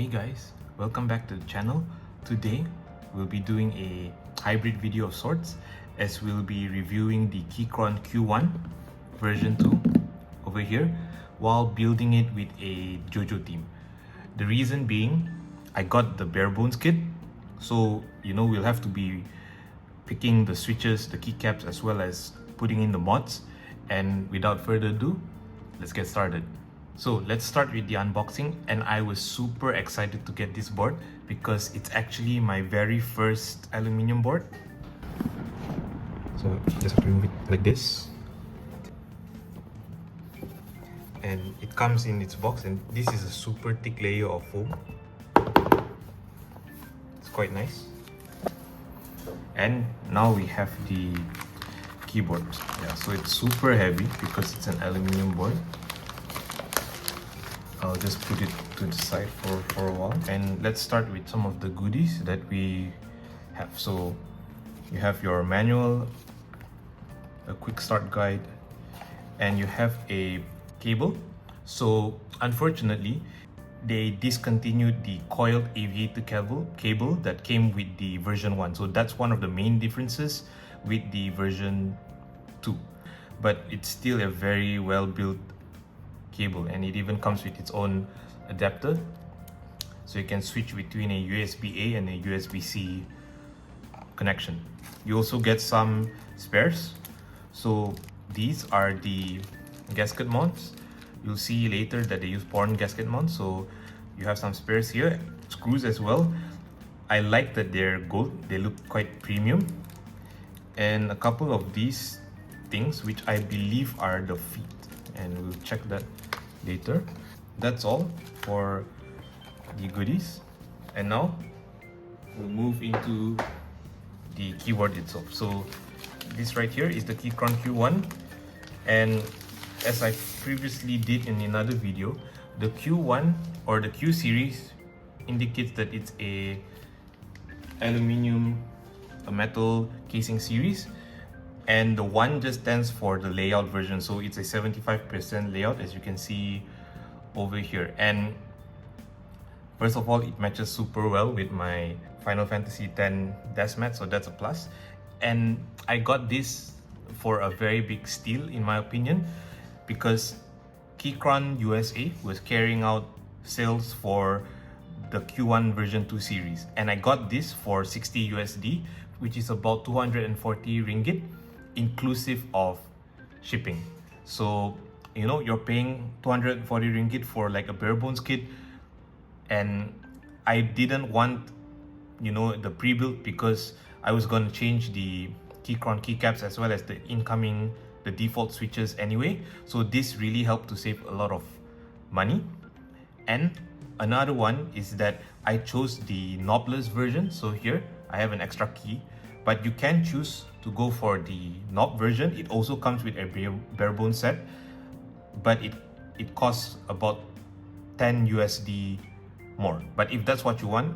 Hey guys, welcome back to the channel. Today we'll be doing a hybrid video of sorts, as we'll be reviewing the Keychron Q1 version 2 over here while building it with a JoJo theme. The reason being, I got the bare bones kit, so we'll have to be picking the switches, the keycaps, as well as putting in the mods. And without further ado, let's get started. So let's start with the unboxing, and I was super excited to get this board because it's actually my very first aluminium board. So just have to remove it like this, and it comes in its box, and this is a super thick layer of foam. It's quite nice. And now we have the keyboard. Yeah, so it's super heavy because it's an aluminium board. I'll just put it to the side for a while, and let's start with some of the goodies that we have. So you have your manual, a quick start guide, and you have a cable. So unfortunately, they discontinued the coiled aviator cable that came with the version 1. So that's one of the main differences with the version 2. But it's still a very well built cable, and it even comes with its own adapter, so you can switch between a USB-A and a USB-C connection. You also get some spares. So these are the gasket mounts. You'll see later that they use porn gasket mounts, so you have some spares here, screws as well. I like that they're gold, they look quite premium. And a couple of these things, which I believe are the feet, and we'll check that later. That's all for the goodies, and now we'll move into the keyboard itself. So this right here is the Keychron Q1, and as I previously did in another video, the Q1 or the Q series indicates that it's a aluminium, a metal casing series, and the 1 just stands for the layout version. So it's a 75% layout, as you can see over here. And first of all, it matches super well with my Final Fantasy X desk mat, so that's a plus. And I got this for a very big steal, in my opinion, because Keychron USA was carrying out sales for the Q1 version 2 series, and I got this for 60 USD, which is about 240 ringgit, inclusive of shipping. So you're paying 240 ringgit for like a bare bones kit, and I didn't want the pre-built because I was going to change the Keychron keycaps as well as the default switches anyway. So this really helped to save a lot of money. And another one is that I chose the knobless version. So here I have an extra key, but you can choose to go for the knob version. It also comes with a bare bones set, but it costs about 10 USD more. But if that's what you want,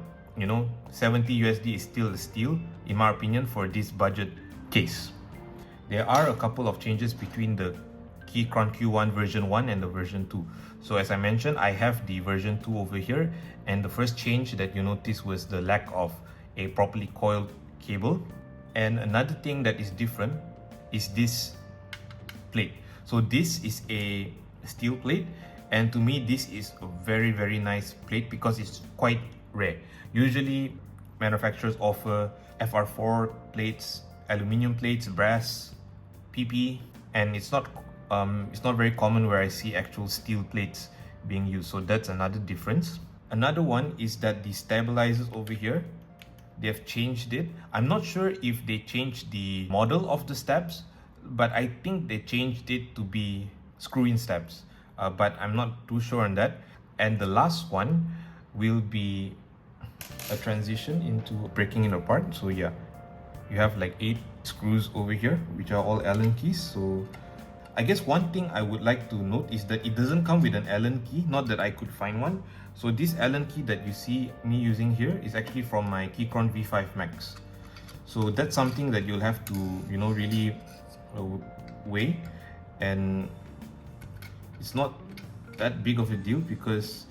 70 USD is still a steal, in my opinion, for this budget case. There are a couple of changes between the Keychron Q1 version 1 and the version 2. So as I mentioned, I have the version 2 over here, and the first change that you notice was the lack of a properly coiled cable. And another thing that is different is this plate. So this is a steel plate, and to me this is a very, very nice plate because it's quite rare. Usually manufacturers offer FR4 plates, aluminium plates, brass, PP, and it's not very common where I see actual steel plates being used. So that's another difference. Another one is that the stabilizers over here, they have changed it. I'm not sure if they changed the model of the stabs, but I think they changed it to be screw-in stabs, but I'm not too sure on that. And the last one will be a transition into breaking it apart. So yeah, you have like 8 screws over here, which are all Allen keys. So I guess one thing I would like to note is that it doesn't come with an Allen key, not that I could find one. So this Allen key that you see me using here is actually from my Keychron V5 Max. So that's something that you'll have to really weigh, and it's not that big of a deal because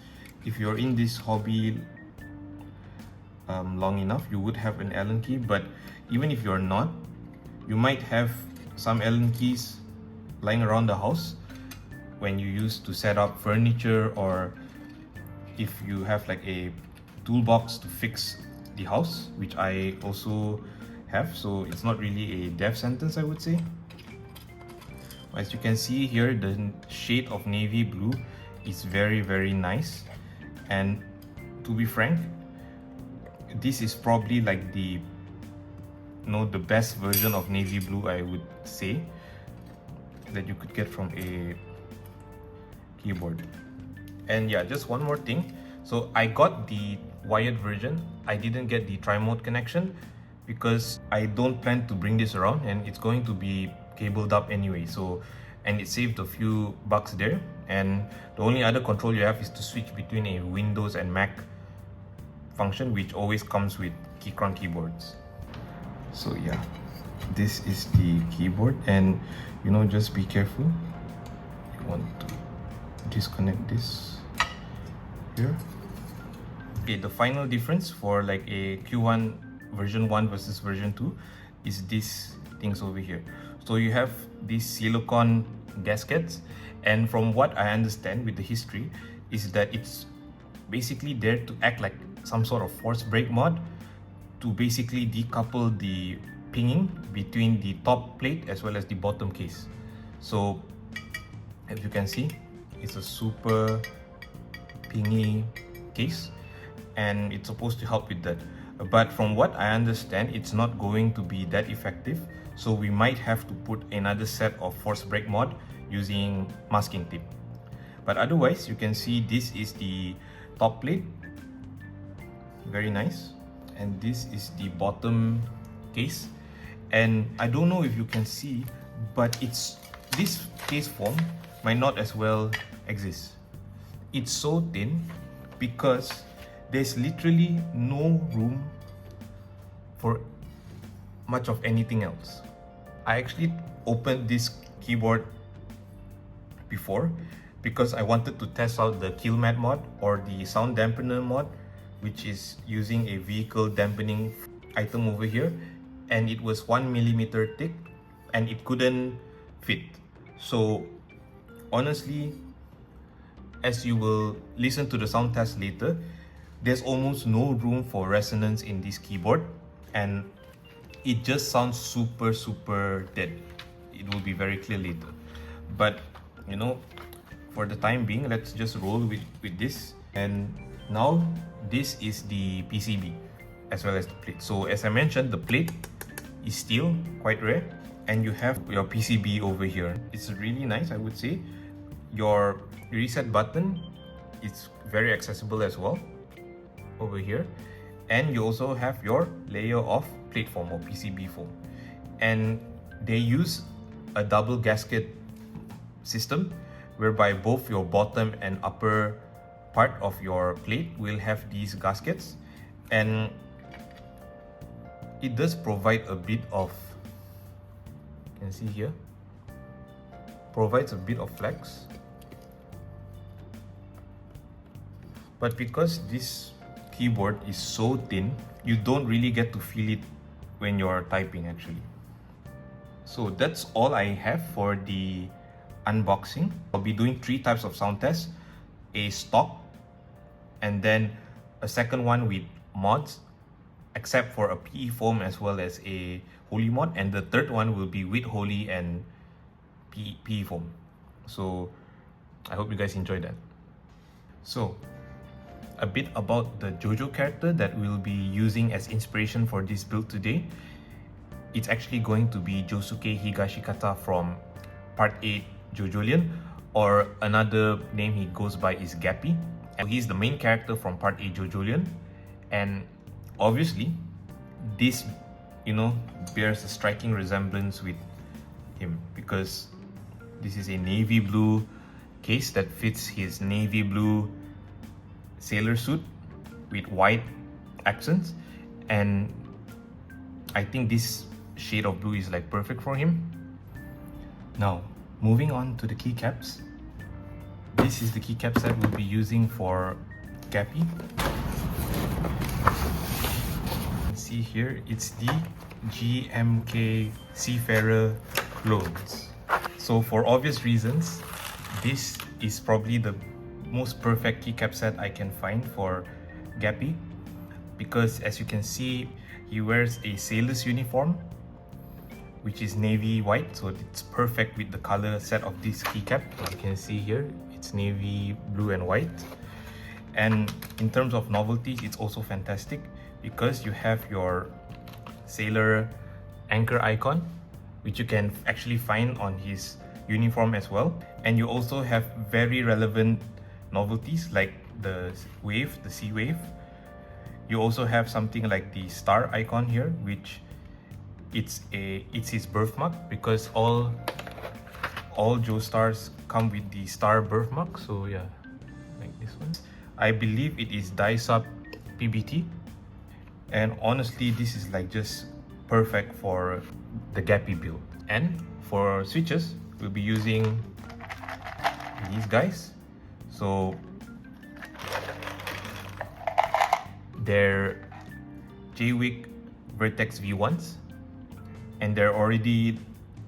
if you're in this hobby long enough, you would have an Allen key. But even if you're not, you might have some Allen keys lying around the house when you use to set up furniture, or if you have like a toolbox to fix the house, which I also have. So it's not really a death sentence, I would say. As you can see here, the shade of navy blue is very nice, and to be frank, this is probably like the the best version of navy blue, I would say, that you could get from a keyboard. And yeah, just one more thing. So I got the wired version. I didn't get the tri-mode connection because I don't plan to bring this around, and it's going to be cabled up anyway. So, and it saved a few bucks there. And the only other control you have is to switch between a Windows and Mac function, which always comes with Keychron keyboards. So yeah, this is the keyboard, and just be careful. You want to disconnect this here. Okay, the final difference for like a Q1 version 1 versus version 2 is these things over here. So you have these silicone gaskets, and from what I understand with the history is that it's basically there to act like some sort of force brake mod to basically decouple the pinging between the top plate as well as the bottom case. So as you can see, it's a super pingy case, and it's supposed to help with that. But from what I understand, it's not going to be that effective, so we might have to put another set of force brake mod using masking tape. But otherwise, you can see this is the top plate, very nice, and this is the bottom case. And I don't know if you can see, but this case form might not as well exist. It's so thin because there's literally no room for much of anything else. I actually opened this keyboard before because I wanted to test out the kill mat mod or the sound dampener mod, which is using a vehicle dampening item over here, and it was 1 millimeter thick and it couldn't fit. So honestly, as you will listen to the sound test later, there's almost no room for resonance in this keyboard, and it just sounds super dead. It will be very clear later. But for the time being, let's just roll with this. And now this is the PCB as well as the plate. So as I mentioned, the plate is still quite rare, and you have your PCB over here. It's really nice, I would say. Your reset button is very accessible as well over here, and you also have your layer of plate foam or PCB foam, and they use a double gasket system whereby both your bottom and upper part of your plate will have these gaskets, and it does provide a bit of, you can see here, provides a bit of flex. But because this keyboard is so thin, you don't really get to feel it when you're typing actually. So that's all I have for the unboxing. I'll be doing 3 types of sound tests: a stock, and then a second one with mods, except for a PE foam as well as a Holee mod, and the third one will be with Holee and PE foam. So I hope you guys enjoyed that. So a bit about the JoJo character that we'll be using as inspiration for this build today. It's actually going to be JWK Higashikata from Part 8 JoJolian, or another name he goes by is Gappy. And he's the main character from Part 8 JoJolian, and obviously this bears a striking resemblance with him because this is a navy blue case that fits his navy blue sailor suit with white accents, and I think this shade of blue is like perfect for him. Now moving on to the keycaps. This is the keycaps that we'll be using for Gappy. You can see here, it's the GMK Seafarer clones. So for obvious reasons, this is probably the most perfect keycap set I can find for Gappy, because as you can see, he wears a sailor's uniform which is navy white, so it's perfect with the color set of this keycap. As you can see here, it's navy blue and white. And in terms of novelties, it's also fantastic because you have your sailor anchor icon, which you can actually find on his uniform as well. And you also have very relevant novelties like the wave, the sea wave. You also have something like the star icon here, which it's his birthmark, because all Joe stars come with the star birthmark. So yeah, like this one. I believe it is dye sub PBT, and honestly this is like just perfect for the Gappy build. And for switches, we'll be using these guys. So they're JWK Vertex V1s, and they're already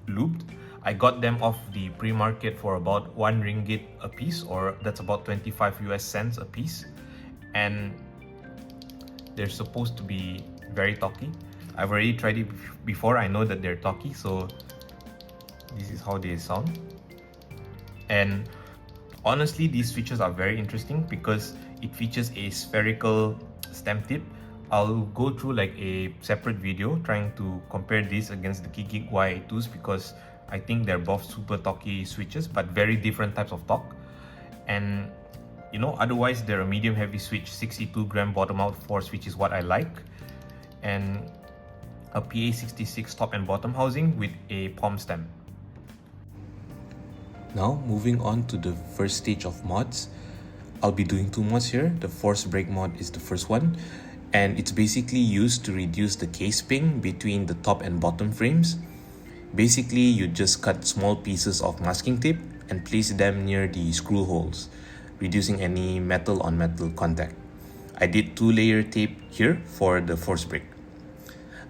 lubed. I got them off the pre-market for about 1 ringgit a piece, or that's about 25 US cents a piece. And they're supposed to be very talky. I've already tried it before, I know that they're talky, so this is how they sound. And honestly, these switches are very interesting because it features a spherical stem tip. I'll go through like a separate video trying to compare this against the Keychron Y2s, because I think they're both super talky switches, but very different types of torque. And you know, otherwise they're a medium heavy switch. 62 gram bottom out 4 switch is what I like, and a PA66 top and bottom housing with a POM stem. Now moving on to the first stage of mods. I'll be doing 2 mods here. The force break mod is the first one, and it's basically used to reduce the case ping between the top and bottom frames. Basically, you just cut small pieces of masking tape and place them near the screw holes, reducing any metal on metal contact. I did 2-layer tape here for the force break.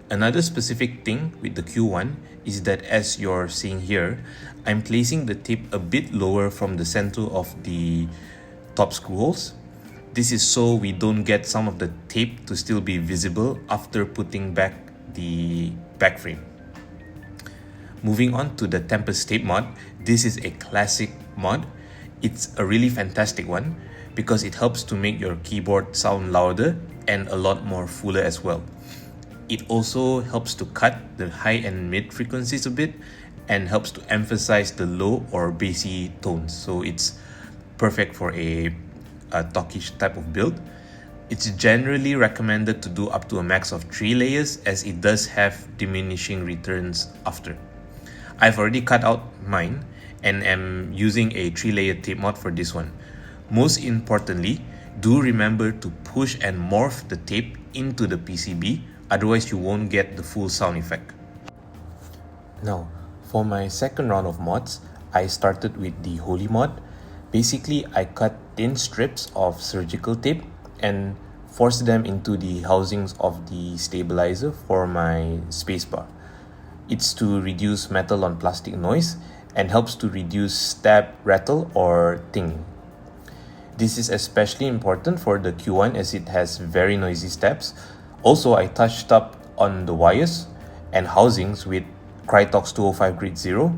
Another specific thing with the Q1 is that, as you're seeing here, I'm placing the tape a bit lower from the center of the top screw holes. This is so we don't get some of the tape to still be visible after putting back the back frame. Moving on to the Tempest Tape mod, this is a classic mod. It's a really fantastic one because it helps to make your keyboard sound louder and a lot more fuller as well. It also helps to cut the high and mid frequencies a bit and helps to emphasize the low or bassy tones. So it's perfect for a talkish type of build. It's generally recommended to do up to a max of 3 layers, as it does have diminishing returns after. I've already cut out mine and am using a 3-layer tape mod for this one. Most importantly, do remember to push and morph the tape into the PCB, otherwise you won't get the full sound effect. Now, for my second round of mods, I started with the Holee mod. Basically, I cut thin strips of surgical tape and forced them into the housings of the stabilizer for my spacebar. It's to reduce metal on plastic noise and helps to reduce stab, rattle, or ting. This is especially important for the Q1 as it has very noisy stabs. Also, I touched up on the wires and housings with Krytox 205 Grid 0.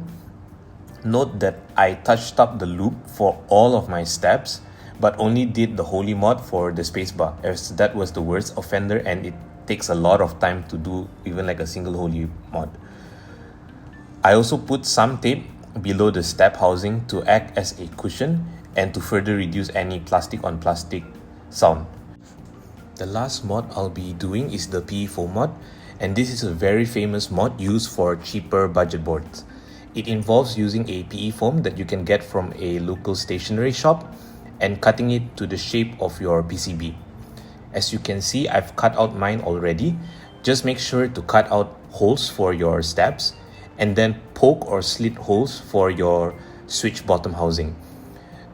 Note that I touched up the loop for all of my stabs, but only did the Holee mod for the spacebar, as that was the worst offender and it takes a lot of time to do even like a single Holee mod. I also put some tape below the stab housing to act as a cushion and to further reduce any plastic on plastic sound. The last mod I'll be doing is the PE foam mod, and this is a very famous mod used for cheaper budget boards. It involves using a PE foam that you can get from a local stationery shop and cutting it to the shape of your PCB. As you can see, I've cut out mine already. Just make sure to cut out holes for your stabs and then poke or slit holes for your switch bottom housing.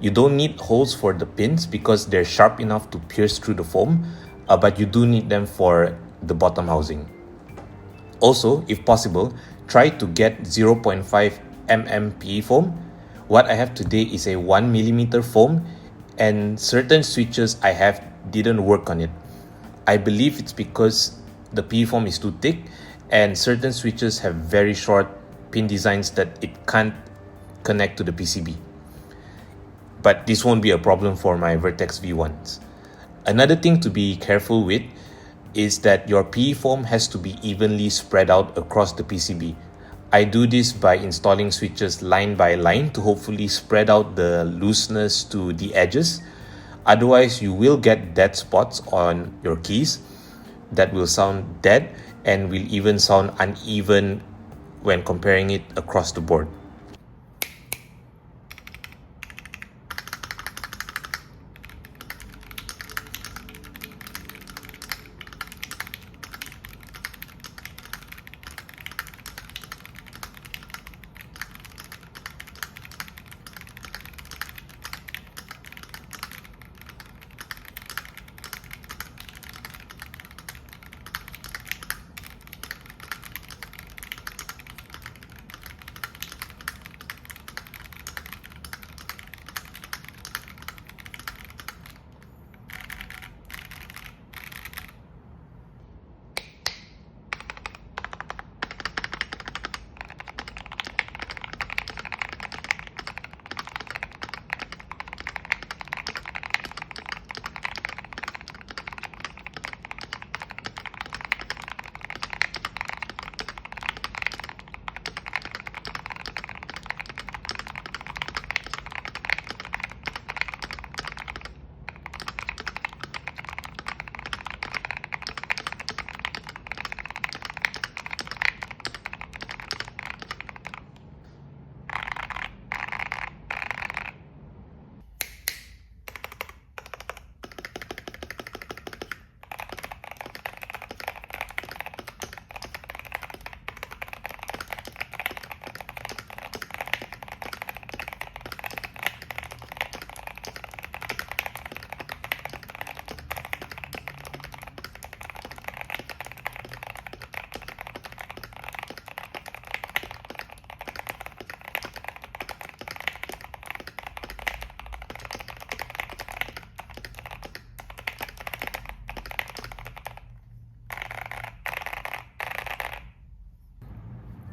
You don't need holes for the pins because they're sharp enough to pierce through the foam, but you do need them for the bottom housing. Also, if possible, try to get 0.5 mm PE foam. What I have today is a 1mm foam, and certain switches I have didn't work on it. I believe it's because the PE foam is too thick and certain switches have very short pin designs that it can't connect to the PCB. But this won't be a problem for my Vertex V1s. Another thing to be careful with is that your PE foam has to be evenly spread out across the PCB. I do this by installing switches line by line to hopefully spread out the looseness to the edges. Otherwise, you will get dead spots on your keys that will sound dead and will even sound uneven when comparing it across the board.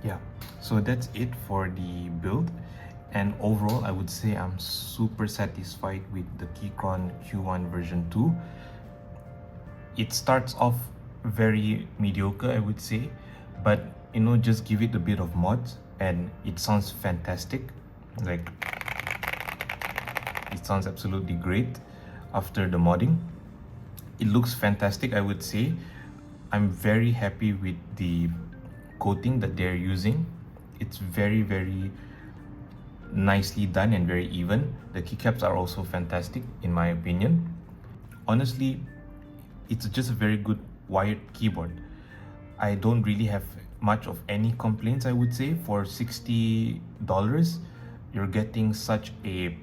Yeah, so that's it for the build, and overall I would say I'm super satisfied with the Keychron Q1 version 2. It starts off very mediocre, I would say, but you know, just give it a bit of mods and it sounds fantastic. Like, it sounds absolutely great after the modding. It looks fantastic, I would say. I'm very happy with the coating that they're using. It's very nicely done and very even. The keycaps are also fantastic in my opinion. Honestly, it's just a very good wired keyboard. I don't really have much of any complaints, I would say. For $60, you're getting such a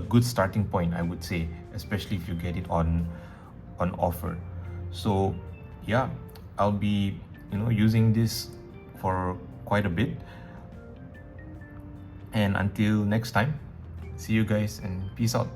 good starting point, I would say, especially if you get it on offer. So yeah, I'll be using this for quite a bit. And until next time, see you guys and peace out.